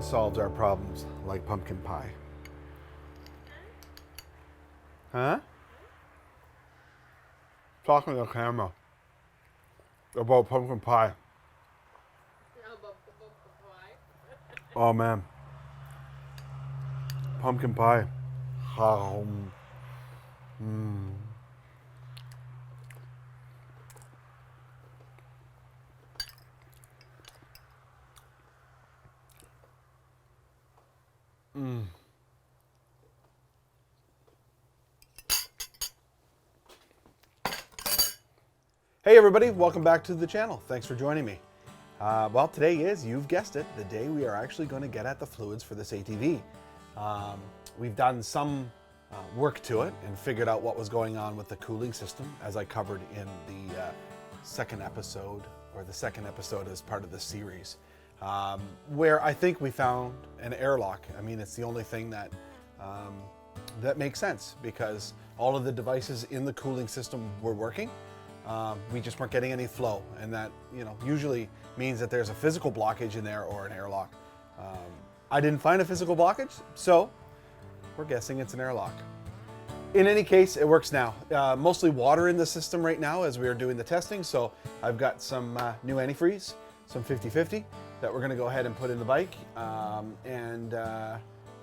Nothing solves our problems like pumpkin pie. Huh? Talking to the camera about pumpkin pie. Oh man, pumpkin pie. Mm. Mm. Hey everybody, welcome back to the channel. Thanks for joining me. Well, today is, you've guessed it, the day we are actually going to get at the fluids for this ATV. We've done some work to it and figured out what was going on with the cooling system, as I covered in the second episode, or the second episode as part of the series, where I think we found an airlock. I mean, it's the only thing that that makes sense, because all of the devices in the cooling system were working. We just weren't getting any flow, and that, you know, usually means that there's a physical blockage in there or an airlock. I didn't find a physical blockage, so we're guessing it's an airlock. In any case, it works now. Mostly water in the system right now as we are doing the testing, so I've got some new antifreeze, some 50/50 that we're going to go ahead and put in the bike and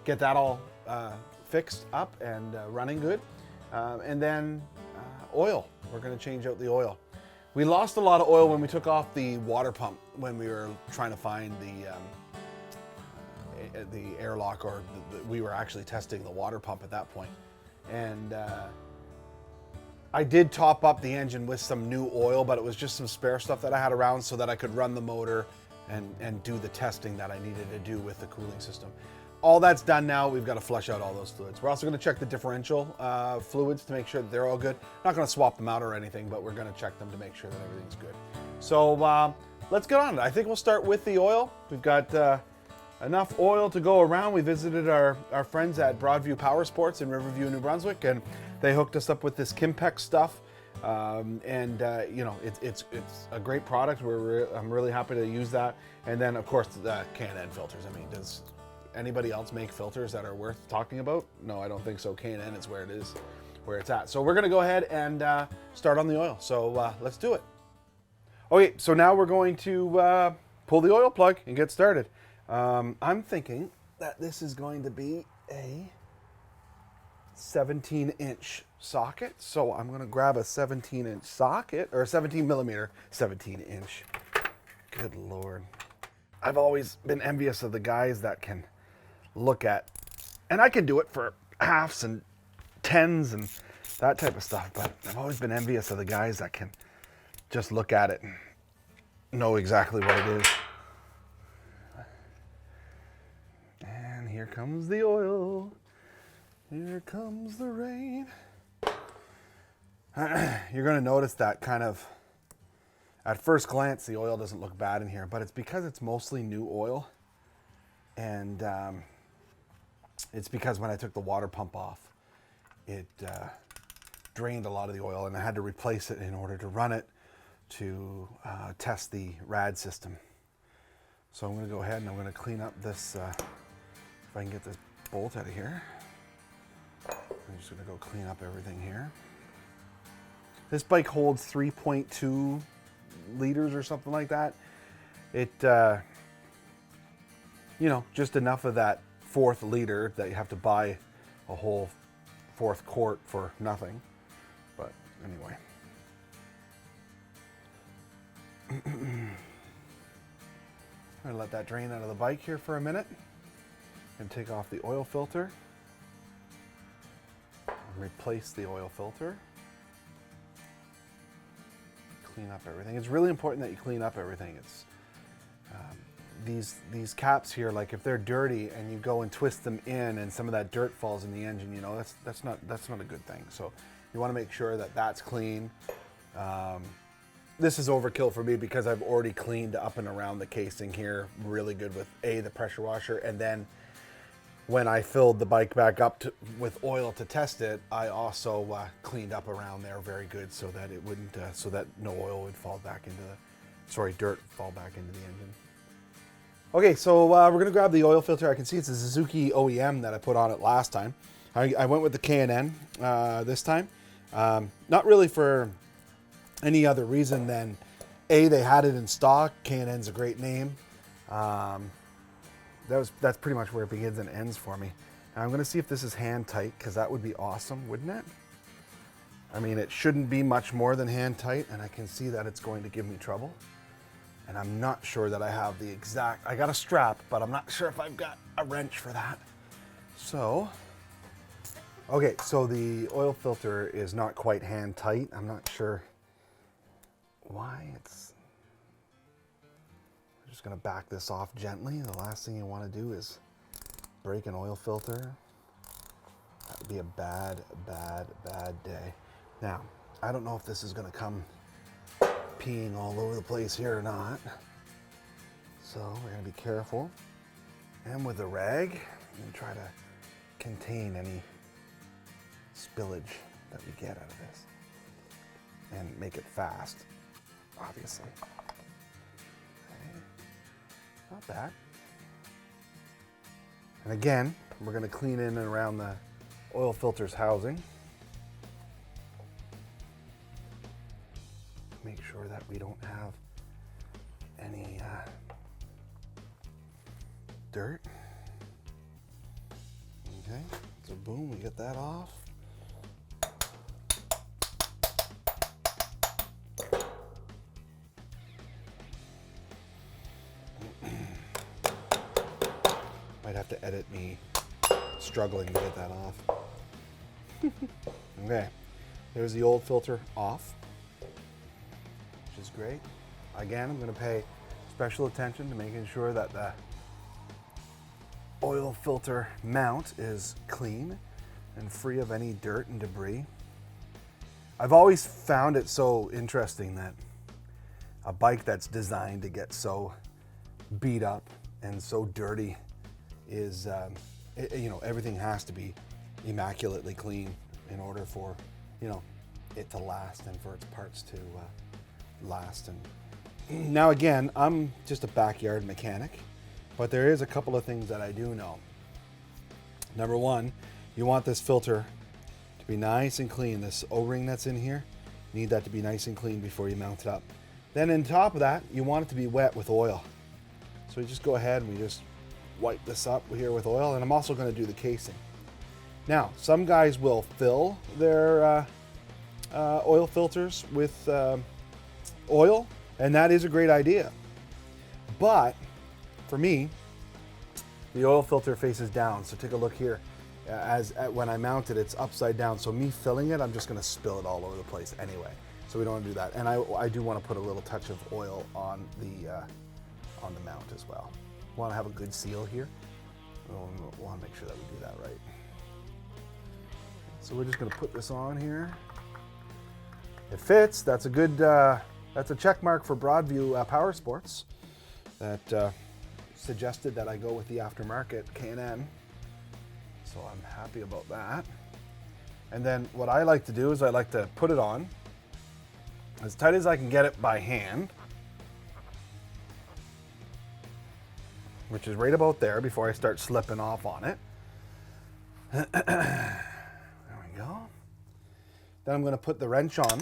get that all fixed up and running good. And then oil. We're going to change out the oil. We lost a lot of oil when we took off the water pump when we were trying to find the airlock, or we were actually testing the water pump at that point. And I did top up the engine with some new oil, but it was just some spare stuff that I had around so that I could run the motor and do the testing that I needed to do with the cooling system. All that's done now. We've got to flush out all those fluids. We're also going to check the differential fluids to make sure that they're all good. Not going to swap them out or anything, but we're going to check them to make sure that everything's good. So let's get on it. I think we'll start with the oil. We've got enough oil to go around. We visited our friends at Broadview Power Sports in Riverview, New Brunswick, and they hooked us up with this Kimpex stuff. You know, it's a great product. I'm really happy to use that. And then, of course, the K&N filters. I mean, does anybody else make filters that are worth talking about? No, I don't think so. K&N is where it is, where it's at. So we're going to go ahead and start on the oil. So let's do it. Okay, so now we're going to pull the oil plug and get started. I'm thinking that this is going to be a 17-inch socket. So I'm going to grab a 17-inch socket, or a 17 millimeter 17-inch. Good Lord. I've always been envious of the guys that can look at, and I can do it for halves and tens and that type of stuff, but I've always been envious of the guys that can just look at it and know exactly what it is. And here comes the oil. Here comes the rain. You're going to notice that kind of, at first glance, the oil doesn't look bad in here, but it's because it's mostly new oil. And it's because when I took the water pump off, it drained a lot of the oil, and I had to replace it in order to run it to test the rad system. So I'm going to go ahead and I'm going to clean up this, if I can get this bolt out of here. I'm just going to go clean up everything here. This bike holds 3.2 liters or something like that. It, you know, just enough of that fourth liter that you have to buy a whole fourth quart for nothing. But anyway. I'm going to let that drain out of the bike here for a minute and take off the oil filter and replace the oil filter. Clean up everything. It's really important that you clean up everything. It's these caps here, like if they're dirty and you go and twist them in and some of that dirt falls in the engine, you know, that's not a good thing. So you want to make sure that that's clean. This is overkill for me because I've already cleaned up and around the casing here really good with the pressure washer, and then when I filled the bike back up with oil to test it, I also cleaned up around there very good so that it wouldn't, so that no oil would fall back into the, dirt fall back into the engine. Okay, so we're going to grab the oil filter. I can see it's a Suzuki OEM that I put on it last time. I went with the K&N this time. Not really for any other reason than, A, they had it in stock. K&N's a great name. That's pretty much where it begins and ends for me. Now I'm going to see if this is hand tight, because that would be awesome, wouldn't it? I mean, it shouldn't be much more than hand tight, and I can see that it's going to give me trouble. And I'm not sure that I have the exact, I got a strap, but I'm not sure if I've got a wrench for that. So, okay, so the oil filter is not quite hand tight. I'm not sure why it's, I'm just gonna back this off gently. The last thing you wanna do is break an oil filter. That would be a bad, bad, bad day. Now, I don't know if this is gonna come peeing all over the place here or not. So we're gonna be careful. And with a rag, I'm gonna try to contain any spillage that we get out of this. And make it fast, obviously. Okay. Not bad. And again, we're gonna clean in and around the oil filter's housing. Make sure that we don't have any dirt. Okay, so boom, we get that off. Might have to edit me struggling to get that off. Okay, there's the old filter off, which is great. Again, I'm going to pay special attention to making sure that the oil filter mount is clean and free of any dirt and debris. I've always found it so interesting that a bike that's designed to get so beat up and so dirty is, you know, everything has to be immaculately clean in order for, you know, it to last and for its parts to last. And now again, I'm just a backyard mechanic, but there is a couple of things that I do know. Number one, you want this filter to be nice and clean. This O-ring that's in here, you need that to be nice and clean before you mount it up. Then on top of that, you want it to be wet with oil. So we just go ahead and we just wipe this up here with oil, and I'm also going to do the casing. Now, some guys will fill their oil filters with oil, and that is a great idea. But for me, the oil filter faces down. So take a look here. When I mount it, it's upside down. So me filling it, I'm just going to spill it all over the place anyway. So we don't want to do that. And I do want to put a little touch of oil on the mount as well. We want to have a good seal here. We want to make sure that we do that right. So we're just going to put this on here. It fits. That's a good. That's a check mark for Broadview Power Sports that suggested that I go with the aftermarket K&N. So I'm happy about that. And then what I like to do is I like to put it on as tight as I can get it by hand, which is right about there before I start slipping off on it. There we go. Then I'm going to put the wrench on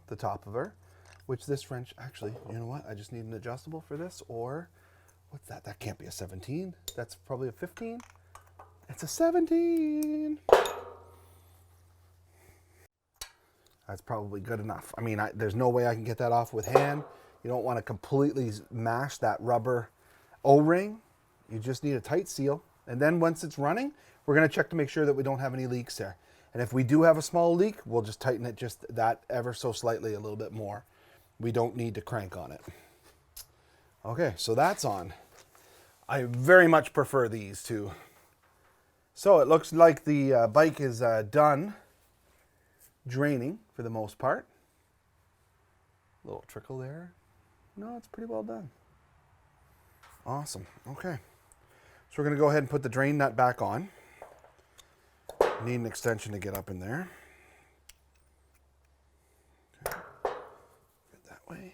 the top of her, which this wrench, actually, you know what? I just need an adjustable for this, or what's that? That can't be a 17. That's probably a 15. It's a 17. That's probably good enough. I mean, there's no way I can get that off with hand. You don't want to completely mash that rubber O-ring. You just need a tight seal. And then once it's running, we're going to check to make sure that we don't have any leaks there. And if we do have a small leak, we'll just tighten it just that ever so slightly a little bit more. We don't need to crank on it. Okay, so that's on. I very much prefer these two. So it looks like the bike is done draining for the most part. A little trickle there. No, it's pretty well done. Awesome. Okay. So we're going to go ahead and put the drain nut back on. Need an extension to get up in there. Okay. Get that way.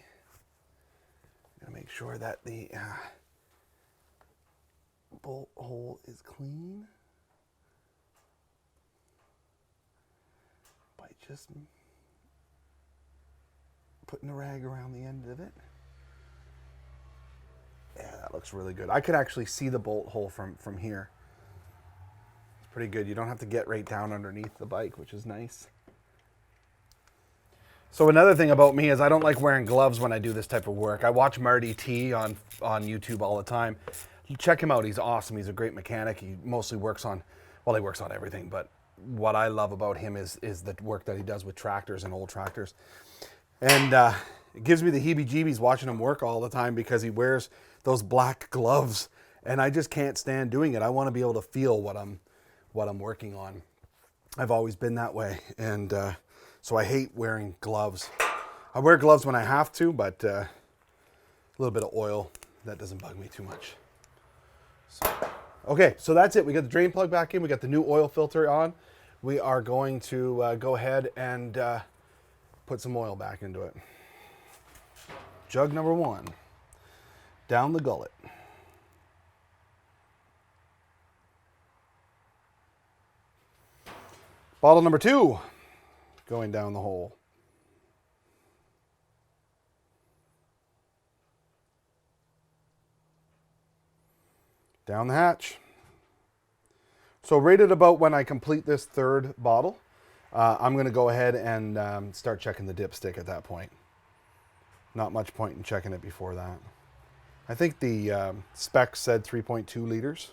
Gotta make sure that the bolt hole is clean by just putting a rag around the end of it. Yeah, that looks really good. I could actually see the bolt hole from here. It's pretty good. You don't have to get right down underneath the bike, which is nice. So another thing about me is I don't like wearing gloves when I do this type of work. I watch Marty T on YouTube all the time. Check him out. He's awesome. He's a great mechanic. He mostly works on, well, he works on everything, but what I love about him is the work that he does with tractors and old tractors. And it gives me the heebie-jeebies watching him work all the time because he wears those black gloves, and I just can't stand doing it. I want to be able to feel what I'm working on. I've always been that way, and so I hate wearing gloves. I wear gloves when I have to, but a little bit of oil, that doesn't bug me too much. So, okay, so that's it. We got the drain plug back in. We got the new oil filter on. We are going to go ahead and put some oil back into it. Jug number 1, down the gullet. Bottle number 2, going down the hole. Down the hatch. So right at about when I complete this 3rd bottle, I'm going to go ahead and start checking the dipstick at that point. Not much point in checking it before that. I think the specs said 3.2 liters.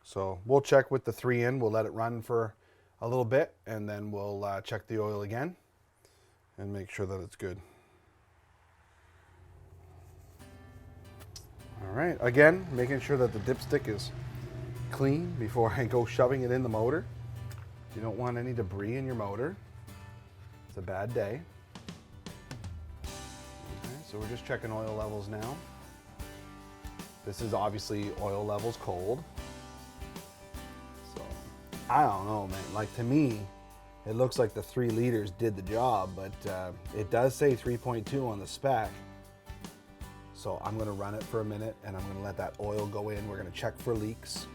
So we'll check with the 3 in. We'll let it run for a little bit, and then we'll check the oil again and make sure that it's good. All right, again, making sure that the dipstick is clean before I go shoving it in the motor. You don't want any debris in your motor. It's a bad day. Okay, so we're just checking oil levels now. This is obviously oil levels cold. So I don't know, man. Like, to me, it looks like the 3 liters did the job, but it does say 3.2 on the spec. So I'm going to run it for a minute, and I'm going to let that oil go in. We're going to check for leaks,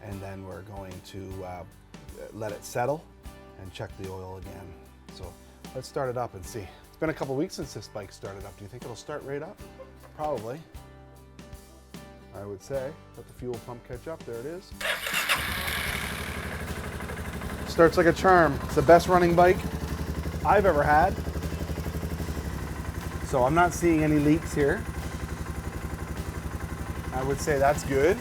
and then we're going to let it settle and check the oil again. So let's start it up and see. It's been a couple weeks since this bike started up. Do you think it'll start right up? Probably. I would say. Let the fuel pump catch up. There it is. Starts like a charm. It's the best running bike I've ever had. So I'm not seeing any leaks here. I would say that's good.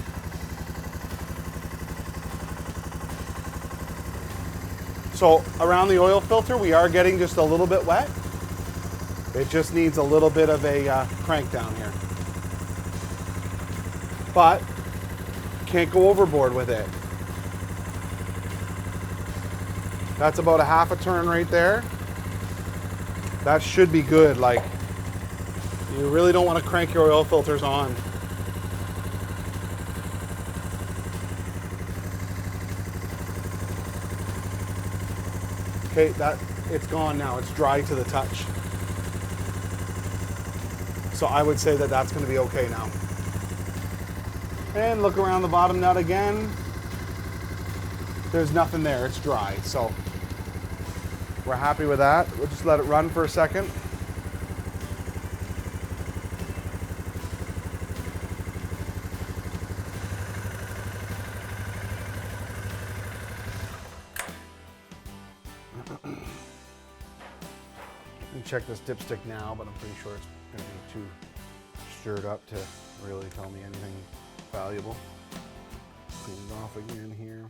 So around the oil filter, we are getting just a little bit wet. It just needs a little bit of a crank down here. But can't go overboard with it. That's about a half a turn right there. That should be good. Like, you really don't want to crank your oil filters on. Okay, it's gone now. It's dry to the touch. So I would say that that's going to be okay now. And look around the bottom nut again. There's nothing there. It's dry. So we're happy with that. We'll just let it run for a second. Check this dipstick now, but I'm pretty sure it's going to be too stirred up to really tell me anything valuable. Clean it off again here.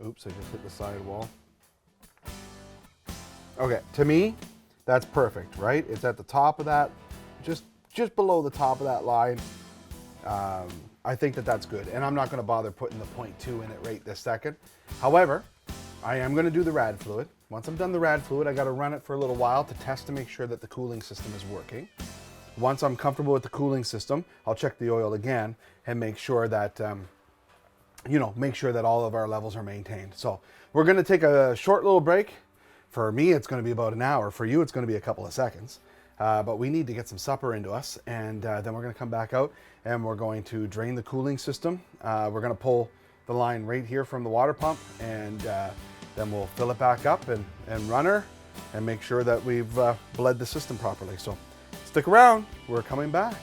Oops, I just hit the sidewall. Okay, to me, that's perfect, right? It's at the top of that, just below the top of that line. I think that that's good, and I'm not going to bother putting the 0.2 in it right this second. However, I am going to do the rad fluid. Once I'm done the rad fluid, I got to run it for a little while to test to make sure that the cooling system is working. Once I'm comfortable with the cooling system, I'll check the oil again and make sure that, make sure that all of our levels are maintained. So we're going to take a short little break. For me, it's going to be about an hour. For you, it's going to be a couple of seconds. but we need to get some supper into us, and then we're going to come back out and we're going to drain the cooling system. We're going to pull the line right here from the water pump, and then we'll fill it back up and run her and make sure that we've bled the system properly. So stick around, we're coming back.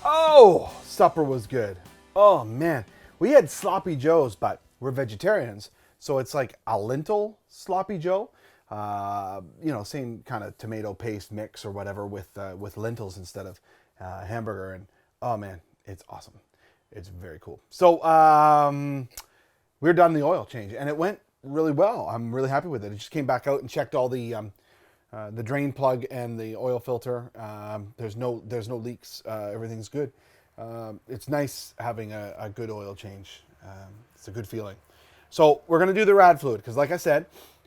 Oh, supper was good. Oh man, we had sloppy joes, but we're vegetarians, so it's like a lentil sloppy joe. You know, same kind of tomato paste mix or whatever with lentils instead of hamburger. And oh man, it's awesome. It's very cool. So we're done the oil change, and it went really well. I'm really happy with it. It just came back out and checked all the drain plug and the oil filter. There's no leaks. Everything's good. It's nice having a good oil change. It's a good feeling. So we're gonna do the rad fluid because, like I said,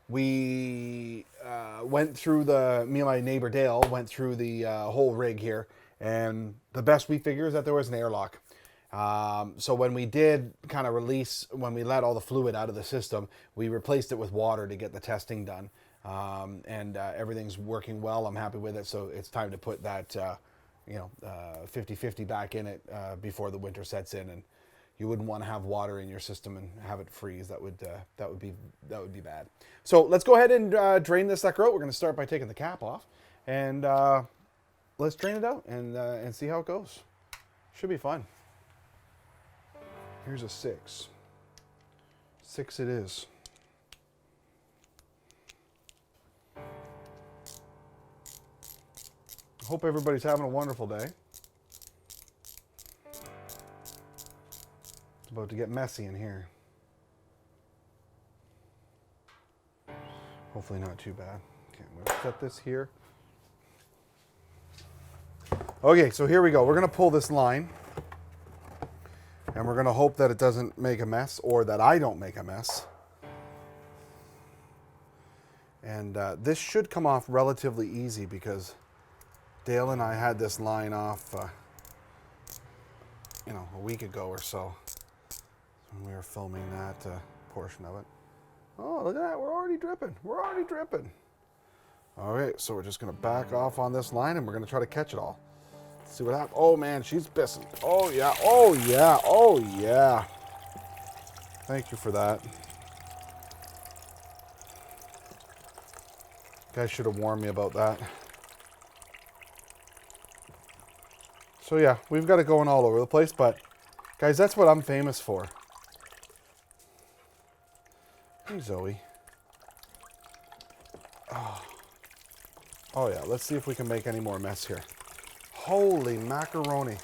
we went through me and my neighbor Dale went through the whole rig here, and the best we figured is that there was an airlock. So when we did kind of release, when we let all the fluid out of the system, we replaced it with water to get the testing done. And everything's working well. I'm happy with it. So it's time to put that, 50-50 back in it before the winter sets in. And you wouldn't want to have water in your system and have it freeze. That would be bad. So let's go ahead and drain this sucker out. We're going to start by taking the cap off, and let's drain it out and see how it goes. Should be fun. Here's a 6. 6 it is. Hope everybody's having a wonderful day. It's about to get messy in here. Hopefully not too bad. Okay, I'm going to set this here. Okay, so here we go. We're going to pull this line. And we're going to hope that it doesn't make a mess, or that I don't make a mess. And this should come off relatively easy because Dale and I had this line off, a week ago or so when we were filming that portion of it. Oh, look at that. We're already dripping. We're already dripping. All right, so we're just going to back off on this line, and we're going to try to catch it all. See what happens. Oh man, she's pissing. Oh yeah, oh yeah, oh yeah. Thank you for that. Guys should have warned me about that. So yeah, we've got it going all over the place, but guys, that's what I'm famous for. Hey Zoe. Oh yeah, let's see if we can make any more mess here. Holy macaroni.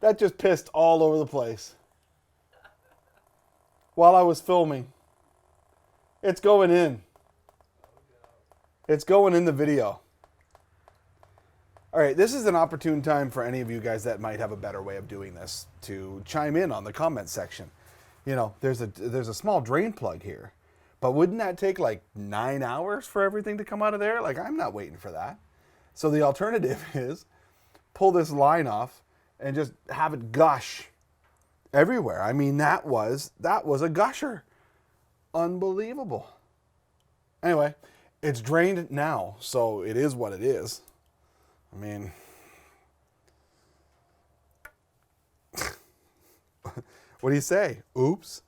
That just pissed all over the place while I was filming. It's going in. It's going in the video. All right, this is an opportune time for any of you guys that might have a better way of doing this to chime in on the comment section. You know, there's a small drain plug here, but wouldn't that take like 9 hours for everything to come out of there? Like, I'm not waiting for that. So the alternative is pull this line off and just have it gush everywhere. I mean, that was a gusher. Unbelievable. Anyway, it's drained now, so it is what it is. I mean, what do you say? Oops.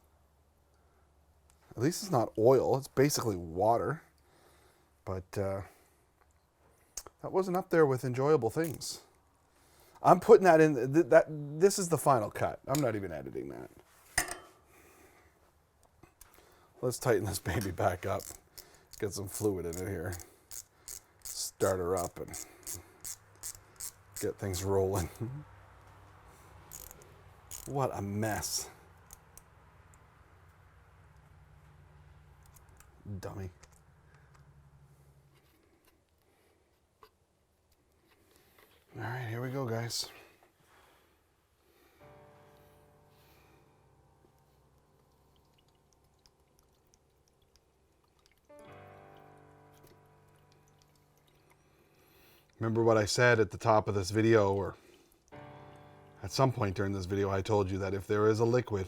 At least it's not oil. It's basically water. But that wasn't up there with enjoyable things. I'm putting that in. This is the final cut. I'm not even editing that. Let's tighten this baby back up. Get some fluid in it here. Start her up and get things rolling. What a mess. Dummy. All right, here we go, guys. Remember what I said at the top of this video, or at some point during this video, I told you that if there is a liquid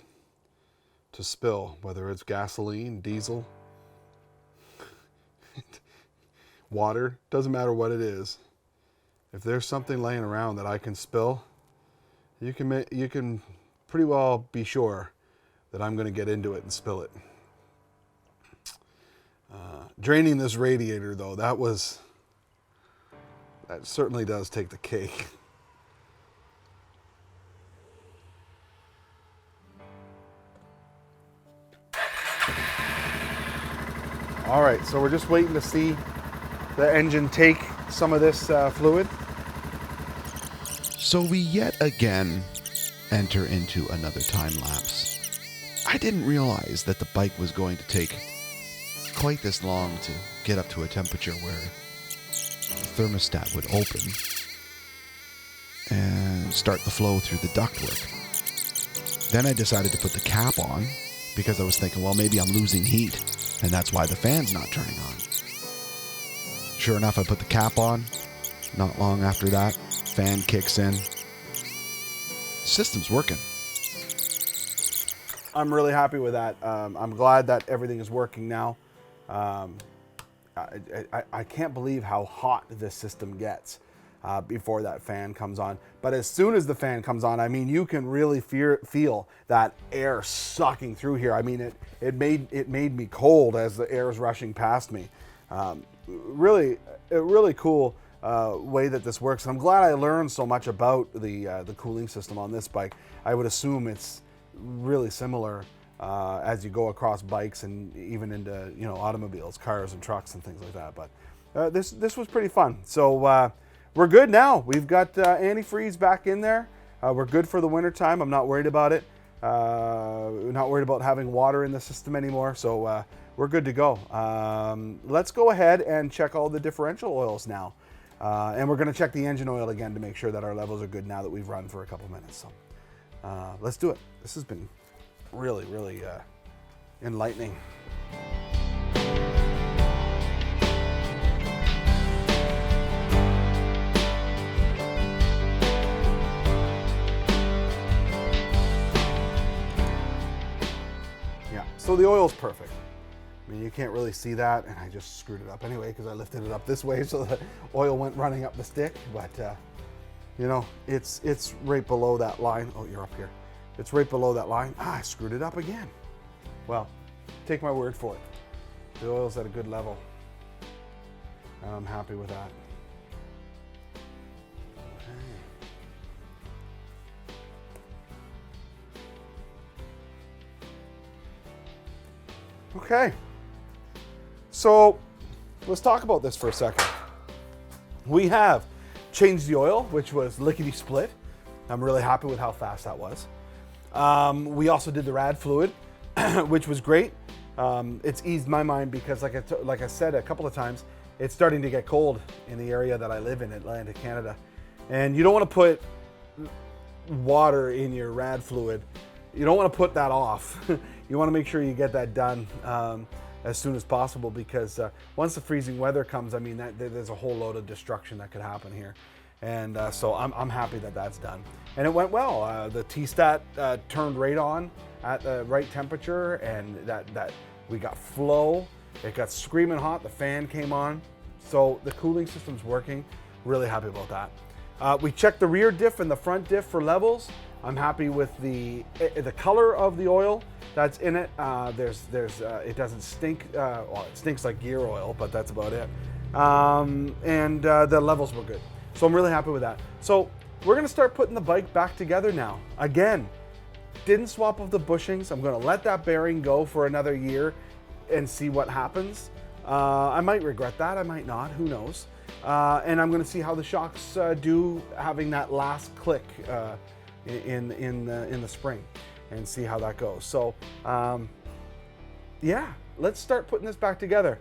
to spill, whether it's gasoline, diesel, water, doesn't matter what it is, if there's something laying around that I can spill, you can pretty well be sure that I'm going to get into it and spill it. Draining this radiator, though, that certainly does take the cake. All right, so we're just waiting to see the engine take some of this fluid. So we yet again enter into another time lapse. I didn't realize that the bike was going to take quite this long to get up to a temperature where the thermostat would open and start the flow through the ductwork. Then I decided to put the cap on because I was thinking, well, maybe I'm losing heat and that's why the fan's not turning on. Sure enough, I put the cap on. Not long after that, fan kicks in. System's working. I'm really happy with that. I'm glad that everything is working now. I can't believe how hot this system gets before that fan comes on. But as soon as the fan comes on, I mean, you can really feel that air sucking through here. I mean, it made me cold as the air is rushing past me. Really cool way that this works. And I'm glad I learned so much about the cooling system on this bike. I would assume it's really similar as you go across bikes and even into automobiles, cars and trucks and things like that. But this was pretty fun. So we're good now. We've got antifreeze back in there. We're good for the winter time. I'm not worried about it. Not worried about having water in the system anymore. So we're good to go. Let's go ahead and check all the differential oils now. And we're going to check the engine oil again to make sure that our levels are good now that we've run for a couple minutes. So let's do it. This has been really, really enlightening. Yeah, so the oil's perfect. I mean, you can't really see that, and I just screwed it up anyway because I lifted it up this way so the oil went running up the stick. But it's right below that line. Oh, you're up here. It's right below that line. I screwed it up again. Well, take my word for it. The oil's at a good level, and I'm happy with that. Okay. So let's talk about this for a second. We have changed the oil, which was lickety-split. I'm really happy with how fast that was. We also did the rad fluid, which was great. It's eased my mind because, like I said a couple of times, it's starting to get cold in the area that I live in, Atlantic Canada. And you don't want to put water in your rad fluid. You don't want to put that off. You want to make sure you get that done as soon as possible because once the freezing weather comes, I mean, there's a whole load of destruction that could happen here. And so I'm happy that that's done. And it went well. The T-stat turned right on at the right temperature, and that we got flow. It got screaming hot. The fan came on. So the cooling system's working. Really happy about that. We checked the rear diff and the front diff for levels. I'm happy with the color of the oil that's in it. It doesn't stink. Well, it stinks like gear oil, but that's about it. And the levels were good. So I'm really happy with that. So we're gonna start putting the bike back together now. Again, didn't swap off the bushings. I'm gonna let that bearing go for another year and see what happens. I might regret that, I might not, who knows. And I'm gonna see how the shocks do having that last click in the spring and see how that goes. So yeah, let's start putting this back together.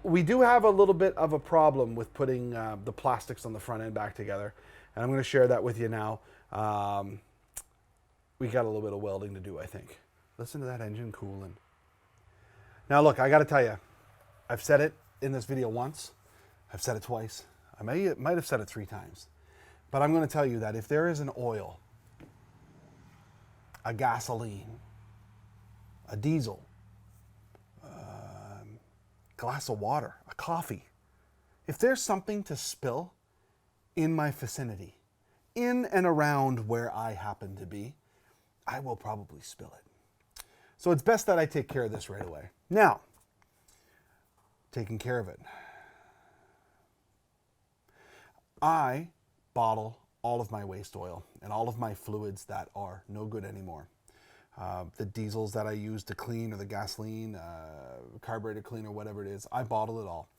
We do have a little bit of a problem with putting the plastics on the front end back together, and I'm going to share that with you now. We got a little bit of welding to do, I think. Listen to that engine cooling. Now look, I got to tell you, I've said it in this video once, I've said it twice, I might have said it 3 times. But I'm going to tell you that if there is an oil, a gasoline, a diesel, glass of water, a coffee, if there's something to spill in my vicinity, in and around where I happen to be, I will probably spill it. So it's best that I take care of this right away. Now, taking care of it. I bottle all of my waste oil and all of my fluids that are no good anymore. The diesels that I use to clean, or the gasoline, carburetor cleaner, whatever it is, I bottle it all.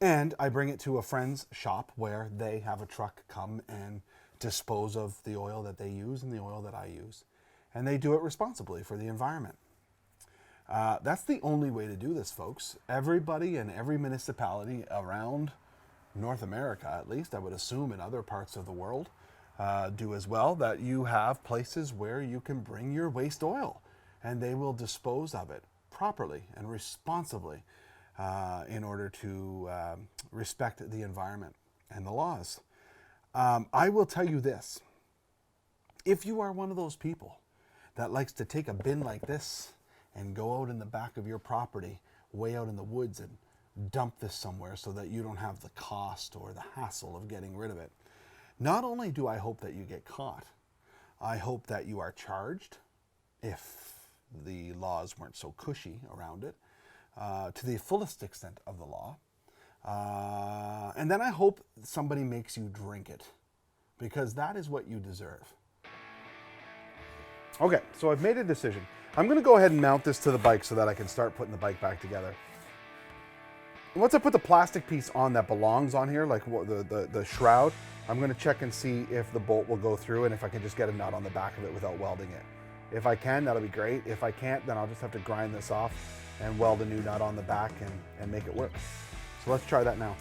And I bring it to a friend's shop where they have a truck come and dispose of the oil that they use and the oil that I use. And they do it responsibly for the environment. That's the only way to do this, folks. Everybody in every municipality around North America, at least, I would assume in other parts of the world, do as well, that you have places where you can bring your waste oil and they will dispose of it properly and responsibly in order to respect the environment and the laws. I will tell you this. If you are one of those people that likes to take a bin like this and go out in the back of your property, way out in the woods, and dump this somewhere so that you don't have the cost or the hassle of getting rid of it, not only do I hope that you get caught, I hope that you are charged, if the laws weren't so cushy around it, to the fullest extent of the law. And then I hope somebody makes you drink it, because that is what you deserve. Okay, so I've made a decision. I'm going to go ahead and mount this to the bike so that I can start putting the bike back together. Once I put the plastic piece on that belongs on here, like the shroud, I'm going to check and see if the bolt will go through and if I can just get a nut on the back of it without welding it. If I can, that'll be great. If I can't, then I'll just have to grind this off and weld a new nut on the back and make it work. So let's try that now.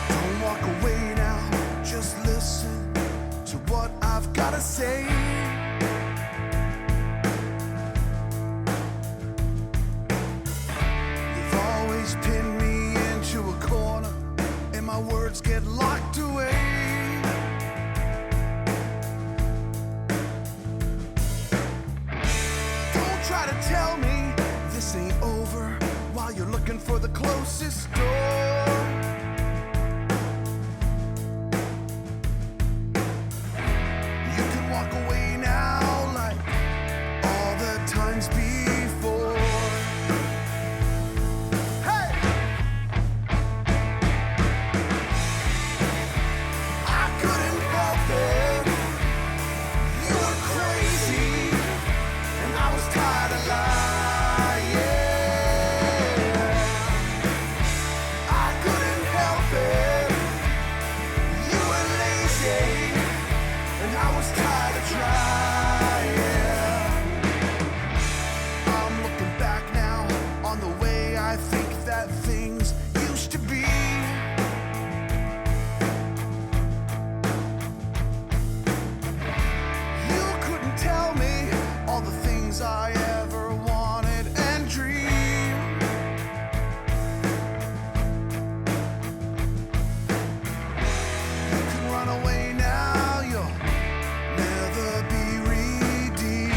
Don't walk away now, just listen to what I've got to say. You've always pinned me into a corner and my words get locked away. Don't try to tell me this ain't over while you're looking for the closest door. You can walk away now like all the times before. Hey! I couldn't help it. You were crazy, and I was tired of lying. I couldn't help it. You were lazy, and I was tired of trying. I'm looking back now on the way I think that things used to be. You couldn't tell me all the things I ever wanted and dreamed. You can run away now, you'll never be redeemed.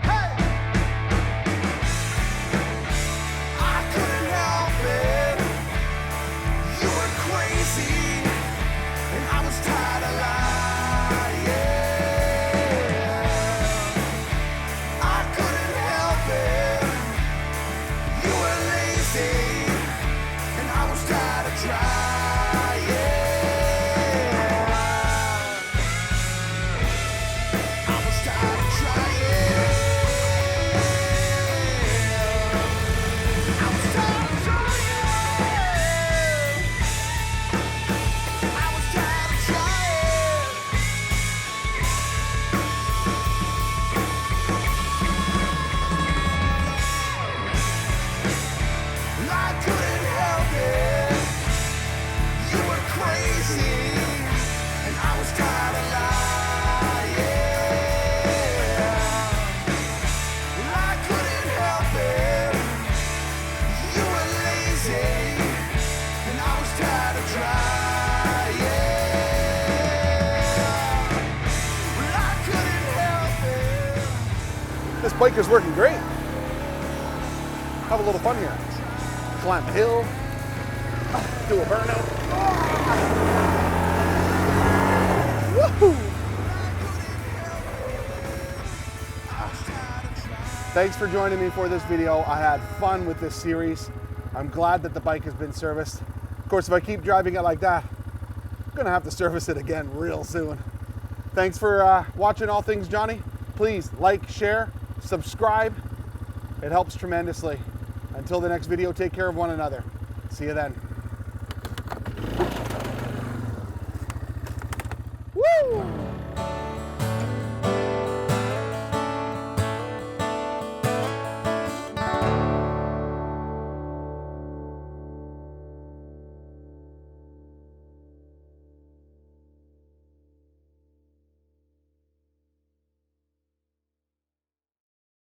Hey! I couldn't help it. You were crazy, and I was tired of lying. I couldn't help it. You were lazy, and I was tired of trying. I was tired of trying. I was tired of trying. I was tired of trying. I couldn't help it. You were crazy, and I was tired. bike is working great. Have a little fun here. Climb a hill, do a burnout. Woohoo! Thanks for joining me for this video. I had fun with this series. I'm glad that the bike has been serviced. Of course, if I keep driving it like that, I'm gonna have to service it again real soon. Thanks for watching All Things Jonny. Please like, share, subscribe. It helps tremendously. Until the next video, take care of one another. See you then.